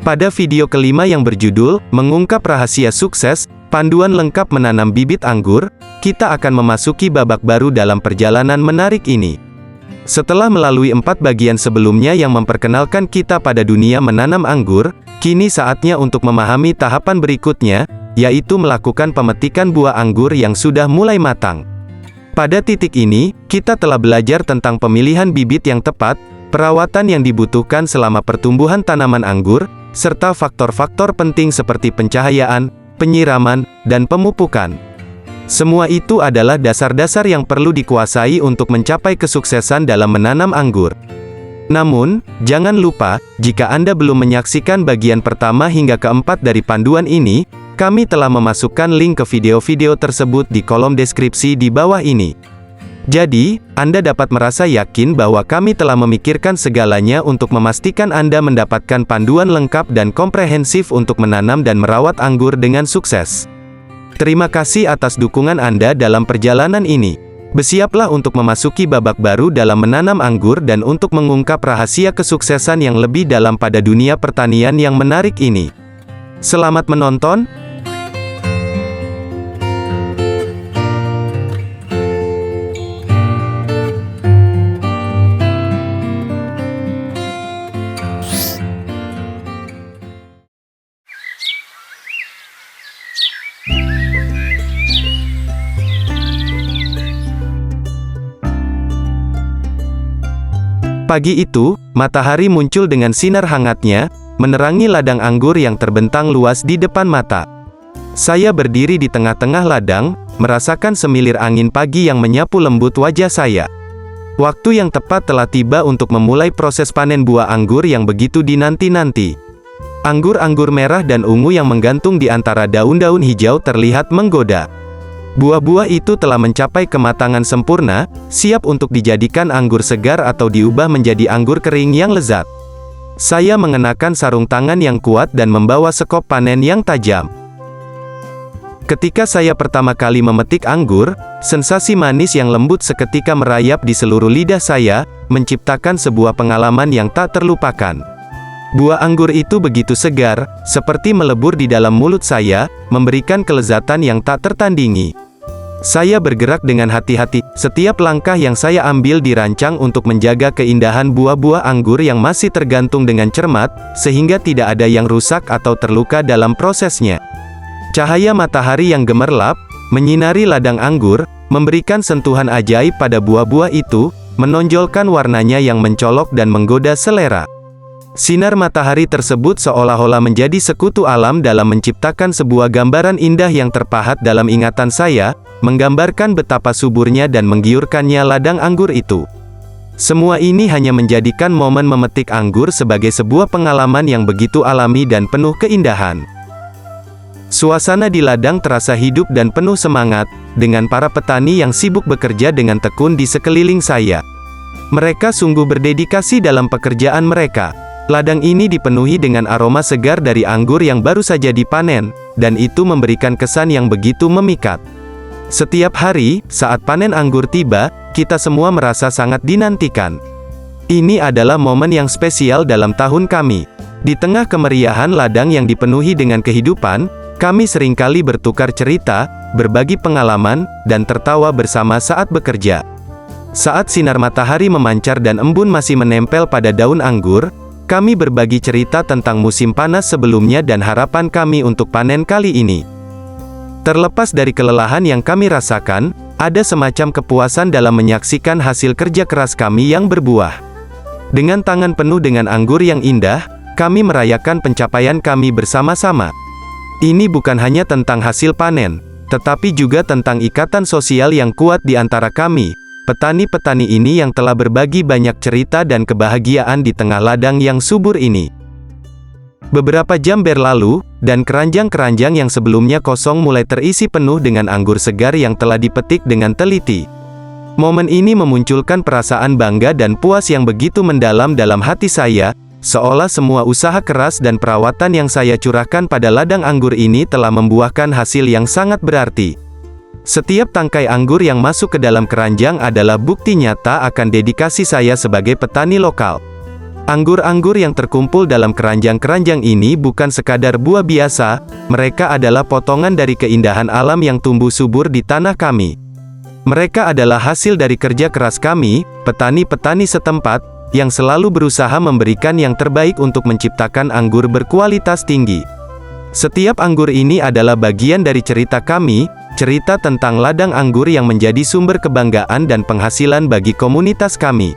Pada video kelima yang berjudul, Mengungkap Rahasia Sukses, Panduan Lengkap Menanam Bibit Anggur, kita akan memasuki babak baru dalam perjalanan menarik ini. Setelah melalui 4 bagian sebelumnya yang memperkenalkan kita pada dunia menanam anggur, kini saatnya untuk memahami tahapan berikutnya, yaitu melakukan pemetikan buah anggur yang sudah mulai matang. Pada titik ini, kita telah belajar tentang pemilihan bibit yang tepat, perawatan yang dibutuhkan selama pertumbuhan tanaman anggur, serta faktor-faktor penting seperti pencahayaan, penyiraman, dan pemupukan. Semua itu adalah dasar-dasar yang perlu dikuasai untuk mencapai kesuksesan dalam menanam anggur. Namun, jangan lupa, jika Anda belum menyaksikan bagian pertama hingga keempat dari panduan ini, kami telah memasukkan link ke video-video tersebut di kolom deskripsi di bawah ini. Jadi, Anda dapat merasa yakin bahwa kami telah memikirkan segalanya untuk memastikan Anda mendapatkan panduan lengkap dan komprehensif untuk menanam dan merawat anggur dengan sukses. Terima kasih atas dukungan Anda dalam perjalanan ini. Bersiaplah untuk memasuki babak baru dalam menanam anggur dan untuk mengungkap rahasia kesuksesan yang lebih dalam pada dunia pertanian yang menarik ini. Selamat menonton! Pagi itu, matahari muncul dengan sinar hangatnya, menerangi ladang anggur yang terbentang luas di depan mata. Saya berdiri di tengah-tengah ladang, merasakan semilir angin pagi yang menyapu lembut wajah saya. Waktu yang tepat telah tiba untuk memulai proses panen buah anggur yang begitu dinanti-nanti. Anggur-anggur merah dan ungu yang menggantung di antara daun-daun hijau terlihat menggoda. Buah-buah itu telah mencapai kematangan sempurna, siap untuk dijadikan anggur segar atau diubah menjadi anggur kering yang lezat. Saya mengenakan sarung tangan yang kuat dan membawa sekop panen yang tajam. Ketika saya pertama kali memetik anggur, sensasi manis yang lembut seketika merayap di seluruh lidah saya, menciptakan sebuah pengalaman yang tak terlupakan. Buah anggur itu begitu segar, seperti melebur di dalam mulut saya, memberikan kelezatan yang tak tertandingi. Saya bergerak dengan hati-hati, setiap langkah yang saya ambil dirancang untuk menjaga keindahan buah-buah anggur yang masih tergantung dengan cermat, sehingga tidak ada yang rusak atau terluka dalam prosesnya. Cahaya matahari yang gemerlap, menyinari ladang anggur, memberikan sentuhan ajaib pada buah-buah itu, menonjolkan warnanya yang mencolok dan menggoda selera. Sinar matahari tersebut seolah-olah menjadi sekutu alam dalam menciptakan sebuah gambaran indah yang terpahat dalam ingatan saya, menggambarkan betapa suburnya dan menggiurkannya ladang anggur itu. Semua ini hanya menjadikan momen memetik anggur sebagai sebuah pengalaman yang begitu alami dan penuh keindahan. Suasana di ladang terasa hidup dan penuh semangat, dengan para petani yang sibuk bekerja dengan tekun di sekeliling saya. Mereka sungguh berdedikasi dalam pekerjaan mereka. Ladang ini dipenuhi dengan aroma segar dari anggur yang baru saja dipanen, dan itu memberikan kesan yang begitu memikat. Setiap hari, saat panen anggur tiba, kita semua merasa sangat dinantikan. Ini adalah momen yang spesial dalam tahun kami. Di tengah kemeriahan ladang yang dipenuhi dengan kehidupan, kami seringkali bertukar cerita, berbagi pengalaman, dan tertawa bersama saat bekerja. Saat sinar matahari memancar dan embun masih menempel pada daun anggur, kami berbagi cerita tentang musim panas sebelumnya dan harapan kami untuk panen kali ini. Terlepas dari kelelahan yang kami rasakan, ada semacam kepuasan dalam menyaksikan hasil kerja keras kami yang berbuah. Dengan tangan penuh dengan anggur yang indah, kami merayakan pencapaian kami bersama-sama. Ini bukan hanya tentang hasil panen, tetapi juga tentang ikatan sosial yang kuat di antara kami, petani-petani ini yang telah berbagi banyak cerita dan kebahagiaan di tengah ladang yang subur ini. Beberapa jam berlalu, dan keranjang-keranjang yang sebelumnya kosong mulai terisi penuh dengan anggur segar yang telah dipetik dengan teliti. Momen ini memunculkan perasaan bangga dan puas yang begitu mendalam dalam hati saya, seolah semua usaha keras dan perawatan yang saya curahkan pada ladang anggur ini telah membuahkan hasil yang sangat berarti. Setiap tangkai anggur yang masuk ke dalam keranjang adalah bukti nyata akan dedikasi saya sebagai petani lokal. Anggur-anggur yang terkumpul dalam keranjang-keranjang ini bukan sekadar buah biasa, mereka adalah potongan dari keindahan alam yang tumbuh subur di tanah kami. Mereka adalah hasil dari kerja keras kami, petani-petani setempat, yang selalu berusaha memberikan yang terbaik untuk menciptakan anggur berkualitas tinggi. Setiap anggur ini adalah bagian dari cerita kami, cerita tentang ladang anggur yang menjadi sumber kebanggaan dan penghasilan bagi komunitas kami.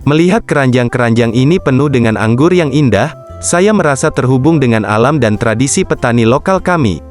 Melihat keranjang-keranjang ini penuh dengan anggur yang indah, saya merasa terhubung dengan alam dan tradisi petani lokal kami.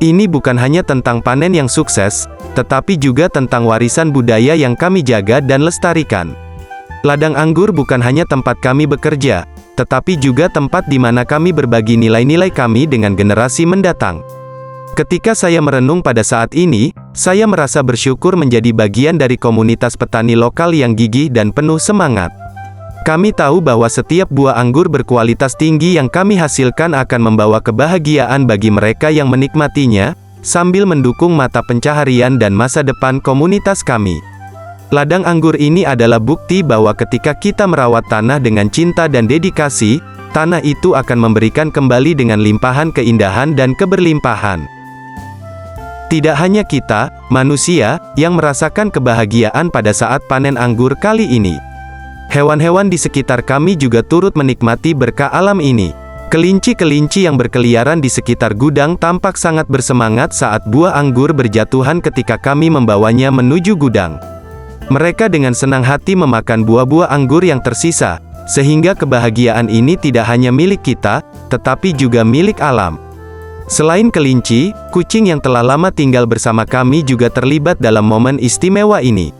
Ini bukan hanya tentang panen yang sukses, tetapi juga tentang warisan budaya yang kami jaga dan lestarikan. Ladang anggur bukan hanya tempat kami bekerja, tetapi juga tempat di mana kami berbagi nilai-nilai kami dengan generasi mendatang. Ketika saya merenung pada saat ini, saya merasa bersyukur menjadi bagian dari komunitas petani lokal yang gigih dan penuh semangat. Kami tahu bahwa setiap buah anggur berkualitas tinggi yang kami hasilkan akan membawa kebahagiaan bagi mereka yang menikmatinya, sambil mendukung mata pencaharian dan masa depan komunitas kami. Ladang anggur ini adalah bukti bahwa ketika kita merawat tanah dengan cinta dan dedikasi, tanah itu akan memberikan kembali dengan limpahan keindahan dan keberlimpahan. Tidak hanya kita, manusia, yang merasakan kebahagiaan pada saat panen anggur kali ini. Hewan-hewan di sekitar kami juga turut menikmati berkah alam ini. Kelinci-kelinci yang berkeliaran di sekitar gudang tampak sangat bersemangat saat buah anggur berjatuhan ketika kami membawanya menuju gudang. Mereka dengan senang hati memakan buah-buah anggur yang tersisa, sehingga kebahagiaan ini tidak hanya milik kita, tetapi juga milik alam. Selain kelinci, kucing yang telah lama tinggal bersama kami juga terlibat dalam momen istimewa ini.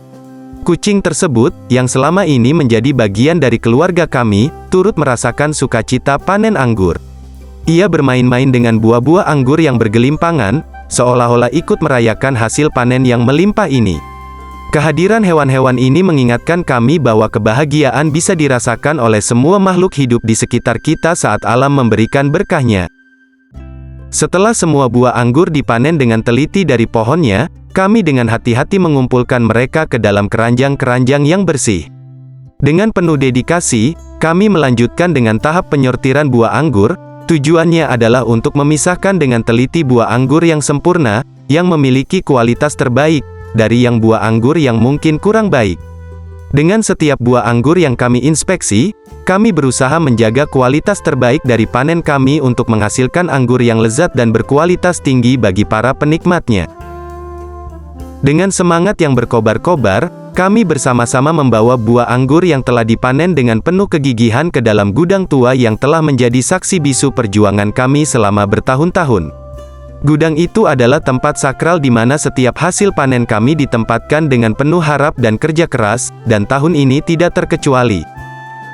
Kucing tersebut, yang selama ini menjadi bagian dari keluarga kami, turut merasakan sukacita panen anggur. Ia bermain-main dengan buah-buah anggur yang bergelimpangan, seolah-olah ikut merayakan hasil panen yang melimpah ini. Kehadiran hewan-hewan ini mengingatkan kami bahwa kebahagiaan bisa dirasakan oleh semua makhluk hidup di sekitar kita saat alam memberikan berkahnya. Setelah semua buah anggur dipanen dengan teliti dari pohonnya, kami dengan hati-hati mengumpulkan mereka ke dalam keranjang-keranjang yang bersih. Dengan penuh dedikasi, kami melanjutkan dengan tahap penyortiran buah anggur. Tujuannya adalah untuk memisahkan dengan teliti buah anggur yang sempurna, yang memiliki kualitas terbaik, dari yang buah anggur yang mungkin kurang baik. Dengan setiap buah anggur yang kami inspeksi, kami berusaha menjaga kualitas terbaik dari panen kami untuk menghasilkan anggur yang lezat dan berkualitas tinggi bagi para penikmatnya. Dengan semangat yang berkobar-kobar, kami bersama-sama membawa buah anggur yang telah dipanen dengan penuh kegigihan ke dalam gudang tua yang telah menjadi saksi bisu perjuangan kami selama bertahun-tahun. Gudang itu adalah tempat sakral di mana setiap hasil panen kami ditempatkan dengan penuh harap dan kerja keras, dan tahun ini tidak terkecuali.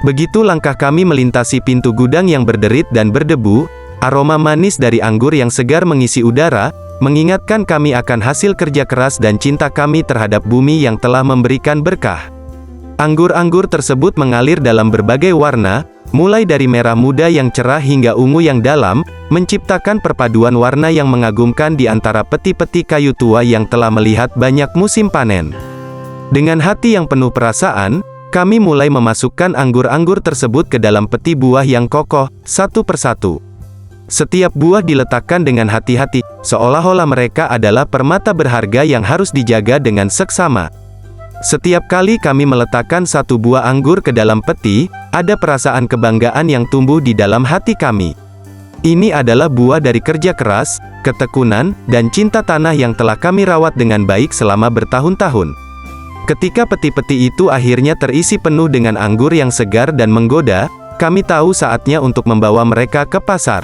Begitu langkah kami melintasi pintu gudang yang berderit dan berdebu, aroma manis dari anggur yang segar mengisi udara, mengingatkan kami akan hasil kerja keras dan cinta kami terhadap bumi yang telah memberikan berkah. Anggur-anggur tersebut mengalir dalam berbagai warna, mulai dari merah muda yang cerah hingga ungu yang dalam, menciptakan perpaduan warna yang mengagumkan di antara peti-peti kayu tua yang telah melihat banyak musim panen. Dengan hati yang penuh perasaan, kami mulai memasukkan anggur-anggur tersebut ke dalam peti buah yang kokoh, satu persatu. Setiap buah diletakkan dengan hati-hati, seolah-olah mereka adalah permata berharga yang harus dijaga dengan seksama. Setiap kali kami meletakkan satu buah anggur ke dalam peti, ada perasaan kebanggaan yang tumbuh di dalam hati kami. Ini adalah buah dari kerja keras, ketekunan, dan cinta tanah yang telah kami rawat dengan baik selama bertahun-tahun. Ketika peti-peti itu akhirnya terisi penuh dengan anggur yang segar dan menggoda, kami tahu saatnya untuk membawa mereka ke pasar.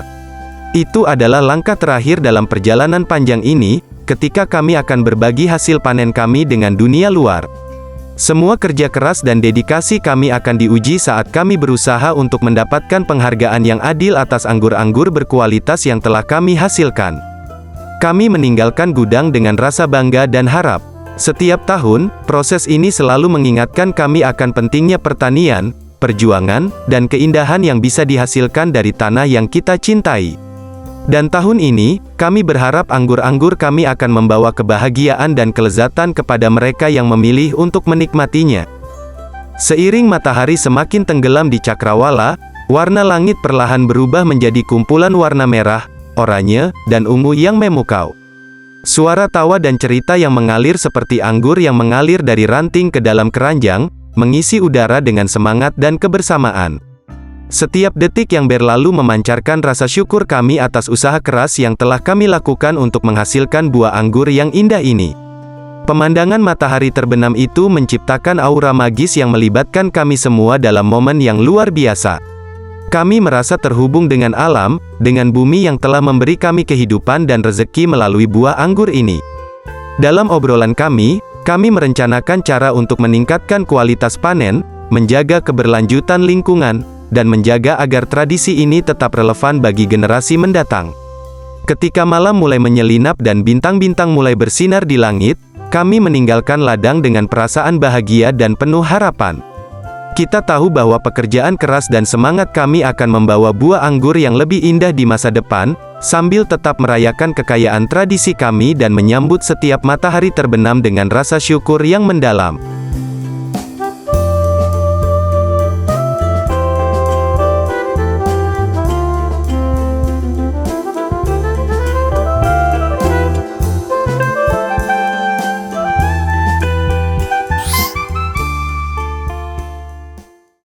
Itu adalah langkah terakhir dalam perjalanan panjang ini, ketika kami akan berbagi hasil panen kami dengan dunia luar. Semua kerja keras dan dedikasi kami akan diuji saat kami berusaha untuk mendapatkan penghargaan yang adil atas anggur-anggur berkualitas yang telah kami hasilkan. Kami meninggalkan gudang dengan rasa bangga dan harap. Setiap tahun, proses ini selalu mengingatkan kami akan pentingnya pertanian, perjuangan, dan keindahan yang bisa dihasilkan dari tanah yang kita cintai. Dan tahun ini, kami berharap anggur-anggur kami akan membawa kebahagiaan dan kelezatan kepada mereka yang memilih untuk menikmatinya. Seiring matahari semakin tenggelam di cakrawala, warna langit perlahan berubah menjadi kumpulan warna merah, oranye, dan ungu yang memukau. Suara tawa dan cerita yang mengalir seperti anggur yang mengalir dari ranting ke dalam keranjang, mengisi udara dengan semangat dan kebersamaan. Setiap detik yang berlalu memancarkan rasa syukur kami atas usaha keras yang telah kami lakukan untuk menghasilkan buah anggur yang indah ini. Pemandangan matahari terbenam itu menciptakan aura magis yang melibatkan kami semua dalam momen yang luar biasa. Kami merasa terhubung dengan alam, dengan bumi yang telah memberi kami kehidupan dan rezeki melalui buah anggur ini. Dalam obrolan kami merencanakan cara untuk meningkatkan kualitas panen, menjaga keberlanjutan lingkungan, dan menjaga agar tradisi ini tetap relevan bagi generasi mendatang. Ketika malam mulai menyelinap dan bintang-bintang mulai bersinar di langit, kami meninggalkan ladang dengan perasaan bahagia dan penuh harapan. Kita tahu bahwa pekerjaan keras dan semangat kami akan membawa buah anggur yang lebih indah di masa depan, sambil tetap merayakan kekayaan tradisi kami dan menyambut setiap matahari terbenam dengan rasa syukur yang mendalam.